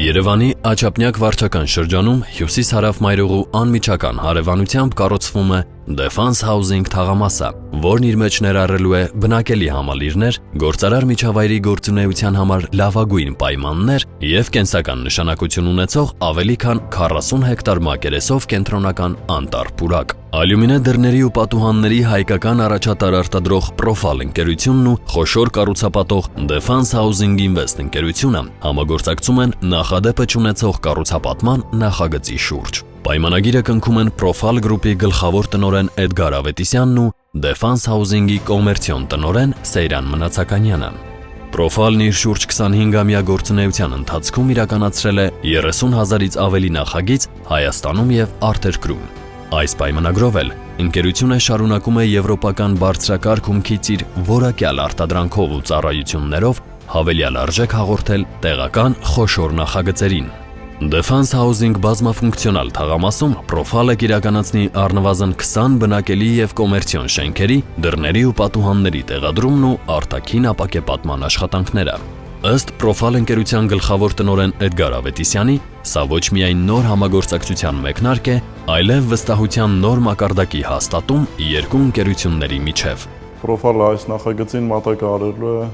Երևանի Աչափնյակ վարչական շրջանում հյուսիս-հարավ մայրուղու անմիջական հարևանությամբ կառուցվում է Defense Housing թաղամասը, որն իր մեջ ներառելու է բնակելի համալիրներ, գործարար միջավայրի գործունեության համար լավագույն պայմաններ և կենսական նշանակություն ունեցող ավելի քան 40 հեկտար մակերեսով կենտրոնական անտառ պուրակ։ Ալյումինե դռների ու պատուհանների հայկական առաջատար արտադրող Profal ընկերությունն ու խոշոր կառուցապատող Defense Housing Invest ընկերությունը համագործակցում են նախադեպը չունեցող կառուցապատման նախագծի շուրջ։ Պայմանագիրը կնքում են Profal Group-ի գլխավոր տնօրեն Էդգար Ավետիսյանն ու Defense Housing-ի կոմերցիոն տնօրեն Սեյրան Մնացականյանը։ Profal-ն իր շուրջ 25-ամյա գործունեության ընթացքում իրականացրել է 30,000-ից ավելի նախագիծ Հայաստանում և արտերկրում։ Այս պայմանագրով էլ ընկերությունը շարունակում է եվրոպական բարձրակարգ հումքից իր որակյալ արտադրանքով ու ծառայություններով հավելյալ արժեք հաղորդել տեղական խոշոր նախագծերին։ Defense Housing բազմաֆունկցիոնալ թաղամասում Profal-ը կիրականացնի առնվազն 20 բնակելի և կոմերցիոն շենքերի, դռների ու պատուհանների տեղադրումն ու արտաքին ապակեպատման աշխատանքները։ Ըստ Profal ընկերության գլխավոր տնօրեն Էդգար Ավետիսյանի, սա ոչ միայն նոր համագործակցության մեկնարկ է, այլև վստահության նոր մակարդակի հաստատում երկու ընկերությունների միջև։ Profal-ը այս նախագծին մատակարարելու է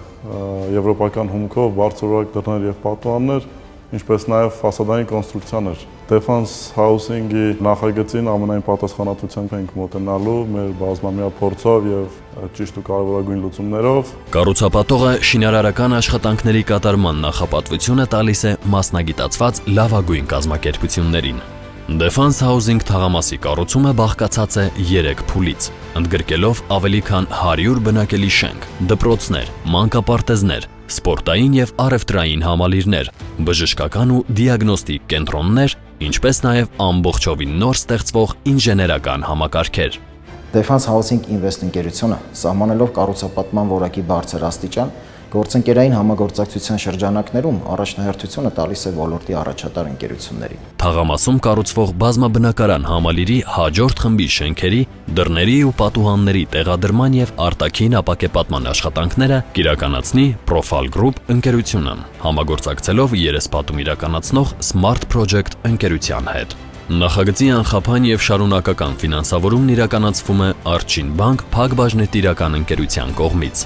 եվրոպական հումքով բարձրորակ դռներ և պատուհաններ, ինչպես նաև ֆասադային կոնստրուկցիաներ։ Defense Housing-ի նախագծին ամենայն պատասխանատվությամբ ենք մոտենալու մեր բազմամյա փորձով և ճիշտ ու կարևորագույն լուծումներով։ Կառուցապատողը շինարարական աշխատանքների կատարման նախապատվությունը տալիս է մասնագիտացված լավագույն կազմակերպություններին։ Defense Housing թաղամասի կառուցումը բաղկացած է 3 փուլից, ընդգրկելով ավելի քան 100 բնակելի շենք, դպրոցներ, մանկապարտեզներ, սպորտային և առևտրային համալիրներ, բժշկական ու դիագնոստիկ կենտրոններ, ինչպես նաև ամբողջովին նոր ստեղծվող ինժեներական համակարգեր։ Defense Housing Invest ընկերությունը սահմանելով կառուցապատման որակի բարձր աստիճան, գործընկերային համագործակցության շրջանակներում առաջնահերթությունը տալիս է ոլորտի առաջատար ընկերություններին։ Թաղամասում կառուցվող բազմաբնակարան համալիրի հաջորդ խմբի շենքերի, դռների ու պատուհանների տեղադրման և արտաքին ապակեպատման աշխատանքները կիրականացնի Profal Group ընկերությունը, համագործակցելով երեսպատում իրականացնող Smart Project ընկերության հետ։ Նախագծի անխափան և շարունակական ֆինանսավորումն իրականացվում է Archin Bank Փակ բաժնետիրական ընկերության կողմից։